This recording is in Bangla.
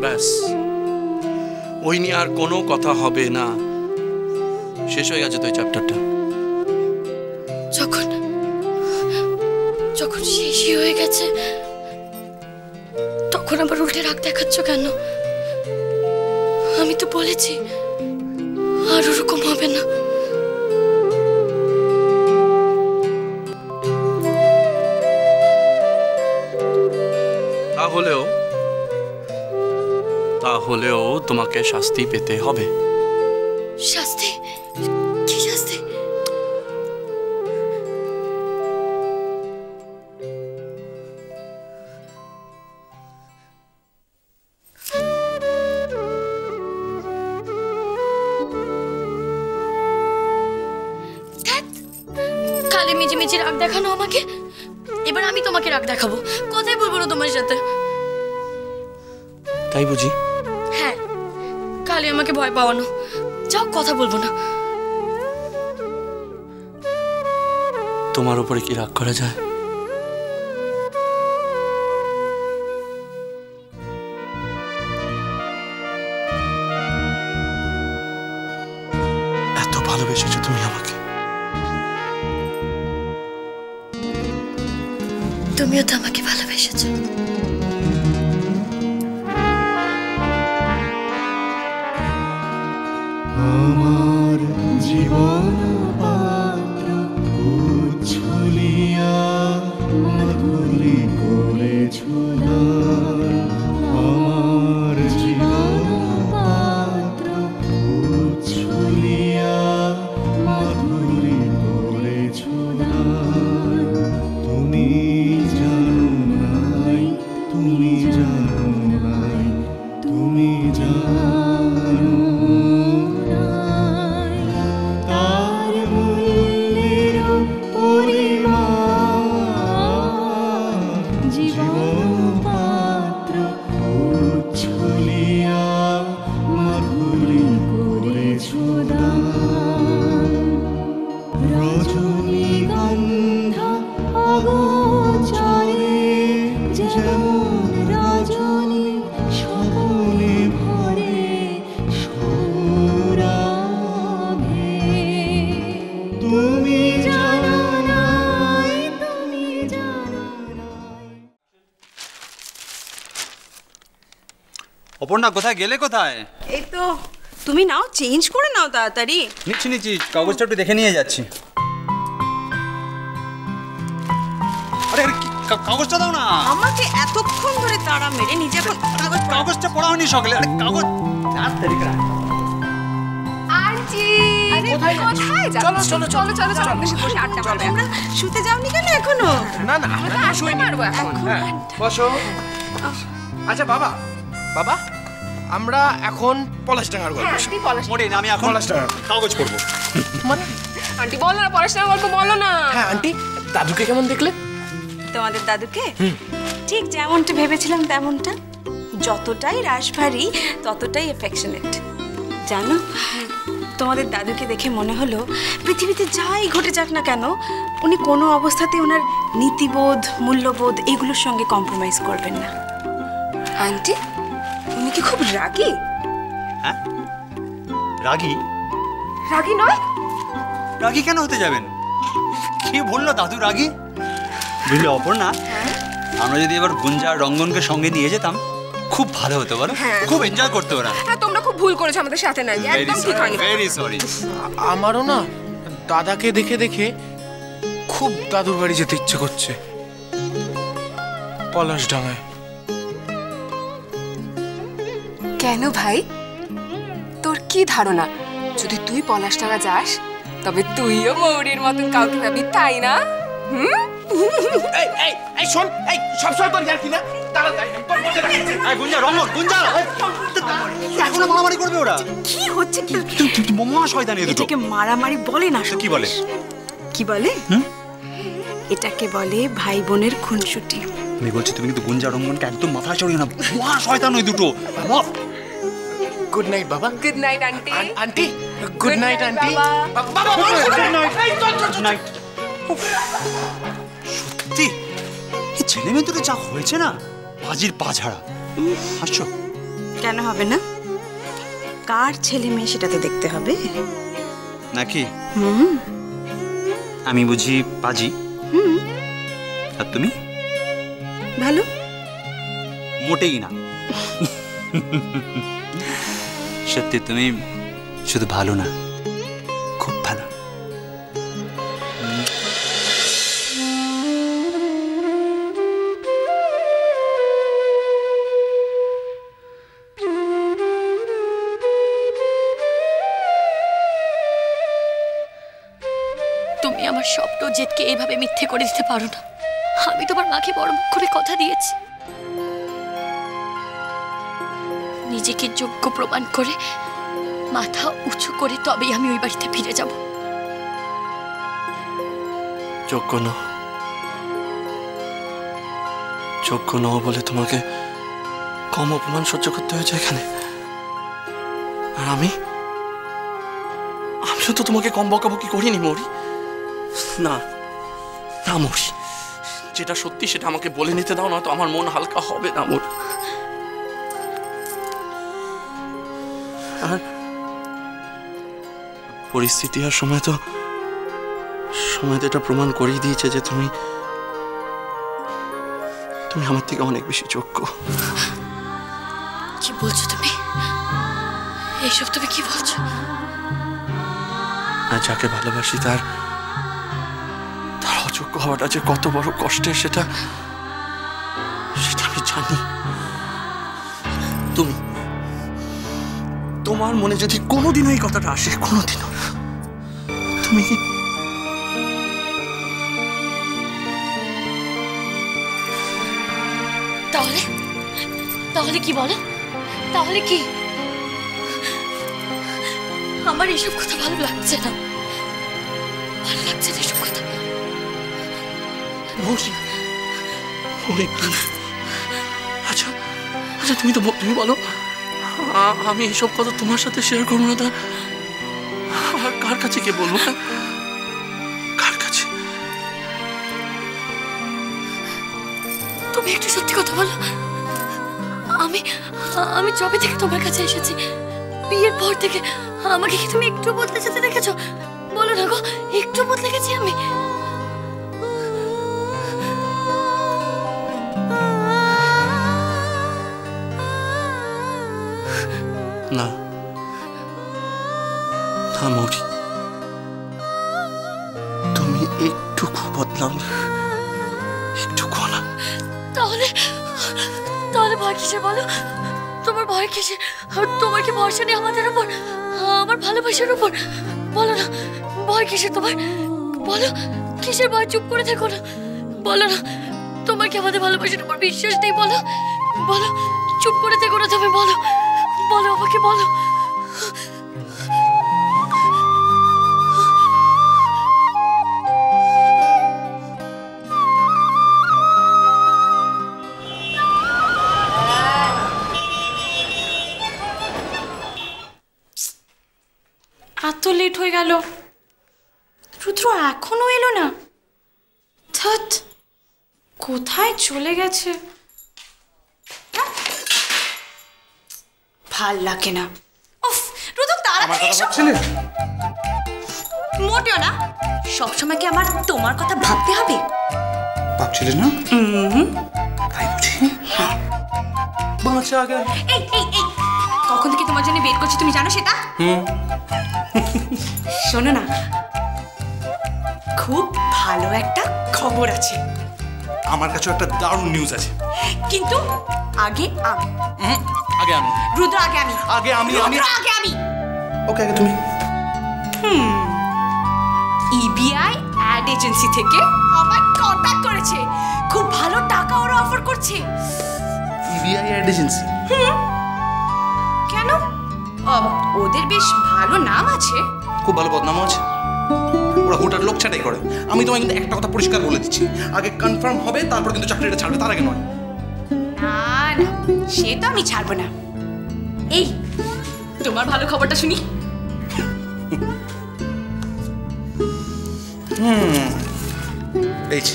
ব্যাস, ওই নিয়ে আর কোনো কথা হবে না। শেষ হয়ে গেছে তো এই চ্যাপ্টারটা। যখন যখন শেষই হয়ে গেছে তখন আবার উল্টে রাগ দেখাচ্ছ কেন? আমি তো বলেছি আর ওরকম হবে না। তাহলেও তোমাকে শাস্তি পেতে হবে। শাস্তি? কি শাস্তি? কালে মিজি রাগ দেখানো আমাকে, এবার আমি তোমাকে রাগ দেখাবো। কথাই বলবো না তোমার সাথে। তাই বুঝি? হ্যাঁ, কালে আমাকে ভয় পাওয়ানো। যাও, কথা বলবো না। তোমার উপরে কি রাগ করা যায়? এত ভালোবেসেছো তুমি আমাকে। তুমিও তো আমাকে ভালোবেসেছো। আমার জীবন পাত্র উচ্ছলিয়া মাধুরী করেছো দান। আমার জীবন পাত্র উচ্ছলিয়া মাধুরী করেছো দান। তুমি জানো নাই, তুমি জানো নাই, তুমি জানো অপর্ণা, কোথায় গেলে? কোথায়? এই তো, তুমি নাও, চেঞ্জ করে নাও তাড়াতাড়ি। নিচ্ছি, কাগজটা একটু দেখে নিয়ে যাচ্ছি। আরে কাগজটা দাও না। আমাকে এতক্ষণ ধরে তাড়া মেরে নিজে এখন কাগজটা পড়া হয়নি সকালে। আরে কাগজ শুতে যাওনি কেন এখনো? না, বসো। আচ্ছা বাবা, আমরা এখন পলাশডাঙ্গার গল্প শুনি। আমি এখন কাগজ পড়বো। মানে আন্টি বলো না, পড়াশোনার গল্প বলো না। হ্যাঁ আন্টি, দাদুকে কেমন দেখলে? তোমাদের দাদুকে ঠিক যেমনটা ভেবেছিলাম তেমনটা। যতটাই রাশভারী ততটাই এফেকশনেট। জানো, তোমাদের দাদুকে দেখে মনে হলো পৃথিবীতে যাই ঘটে যাক না কেন উনি কোনো অবস্থাতে ওনার নীতিবোধ, মূল্যবোধ এগুলোর সঙ্গে কম্প্রোমাইজ করবেন না। আন্টি, উনি কি খুব রাগী? হ্যাঁ, রাগী? রাগী নয়? রাগী কেন হতে যাবেন? কি বললো দাদু রাগী? বুঝলে অপর্ণা, আমরা যদি এবার গুঞ্জা আর রঙ্গনকে সঙ্গে নিয়ে যেতাম খুব ভালো হতো, বলো? খুব এনজয় করতে ওরা। হ্যাঁ, তোমরা খুব ভুল করেছো আমাদের সাথে না গিয়ে। একদম ঠিক হয়নি। Very sorry. আমারও না দাদাকে দেখে দেখে খুব দাদুর বাড়ি যেতে ইচ্ছে করছে, পলাশডাঙ্গায়। কেন ভাই, তোর কি ধারণা যদি তুই পলাশডাঙ্গা যাস তবে তুইও মৌরির মতন কাউকে পাবি, তাই না? এই শোন, এই সবসময় তোর ইয়ার্কি না। গুঞ্জা, রঙ্গন, গুঞ্জা এখনো মারামারি করবে ওরা? কি হচ্ছে কি? মহা শয়তানি দুটো। এটাকে মারামারি বলে না। কি বলে? কি বলে? এটাকে বলে ভাই বোনের খুনসুটি। আমি বলছি তুমি কিন্তু গুঞ্জা রঙ্গনকে একদম মাথা চড়িও না, মহা শয়তান ওই দুটো। গুড নাইট বাবা। Good night aunty. Aunty good night aunty. সত্যি এই ছেলে মেয়ে দুটো যা হয়েছে না, বাজির পা ছাড়া। হাসছো? কেন হবে না? কার ছেলে মেয়ে সেটা তো দেখতে হবে নাকি? আমি বুঝি পাজি, আর তুমি? ভালো? মোটেই না। সত্যি তুমি শুধু ভালো না, খুব ভালো। তুমি আমার স্বপ্ন জেদকে এইভাবে মিথ্যে করে দিতে পারো না। আমি তোমার মাকে বড় মুখ করে কথা দিয়েছি, নিজেকে যোগ্য প্রমাণ করে মাথা উঁচু করে তবেই আমি ওই বাড়িতে ফিরে যাব। যোগ্য নও, যোগ্য নও বলে তোমাকে কম অপমান সহ্য করতে হয়েছে এখানে। আর আমিও তো তোমাকে কম বকাবকি করিনি মৌরি। না না মৌরি, যেটা সত্যি সেটা আমাকে বলে নিতে দাও, না তো আমার মন হালকা হবে না মৌরি। আর পরিস্থিতি আর সময় তো এটা প্রমাণ করেই দিয়েছে যে তুমি আমার থেকে অনেক বেশি যোগ্য। কি বলছো তুমি? এইসব তুমি কি বলছো? আর যাকে ভালোবাসি তার অযোগ্য হওয়াটা যে কত বড় কষ্টের সেটা আমি জানি। তোমার মনে যদি কোনোদিনও এই কথাটা আসে, কোনোদিনও, তুমি তাহলে কি বলো? তাহলে কি? আমার এসব কথা ভালো লাগছে না, ভালো লাগছে না এসব কথা। আচ্ছা তুমি বলো, আমি এইসব কথা তোমার সাথে শেয়ার করবো না, তা কার কাছে কে বলবো? কার কাছে? তুমি একটু সত্যি কথা বলো। আমি যবে থেকে তোমার কাছে এসেছি, বিয়ের পর থেকে, আমাকে কি তুমি একটু বদলে যেতে দেখেছো? বলো না গো, একটু বদলে গেছি আমি? না না মৌরি, তুমি একটুকু বদলাওনি, একটুকু না। তাহলে ভয় কিসের বলো? তোমার ভয় কিসের? তোমার কি ভরসা নেই আমাদের উপর, আমার ভালোবাসার উপর? বলো না, ভয় কিসের তোমার? বলো, কিসের ভয়? চুপ করে থেকো না, বলো না, তোমার কি আমাদের ভালোবাসার উপর বিশ্বাস নেই? বলো, চুপ করে থেকো না তুমি, বলো আমাকে, বলো। এত লেট হয়ে গেল, রুদ্র এখনো এলো না। ধ্যাৎ, কোথায় চলে গেছে? ভাল লাগে না। উফ, রুদ্র তাড়াতাড়ি এসো। মোটেও না, সবসময় কি আমার তোমার কথা ভাবতে হবে? ভাবছিলে না? তাই বুঝি? বাঁচা আগে। এই কখন থেকে তোমার জন্য ওয়েট করছি, তুমি জানো সেটা? শোনো না, খুব ভালো একটা খবর আছে। আমার কাছে একটা দারুণ নিউজ আছে, কিন্তু আগে আমি। আগে আমি। রুদ্র আগে আমি। আগে আমি। আগে আমি। ওকে, আগে তুমি। ইবিআই অ্যাড এজেন্সি থেকে আমার কন্টাক্ট করেছে, খুব ভালো টাকা ওরা অফার করছে। EBI ad agency? কেন? ওদের বেশ ভালো নাম আছে। খুব ভালো বদনামও আছে। ওরা হুটার লোক ছাটাই করে। আমি তোমায় কিন্তু একটা কথা পরিষ্কার বলে দিচ্ছি, আগে কনফার্ম হবে, তারপর কিন্তু চাকরিটা ছাড়বে, তার আগে নয়। না, সে তো আমি ছাড়বো না। এই, তোমার ভালো খবরটা শুনি। এই যে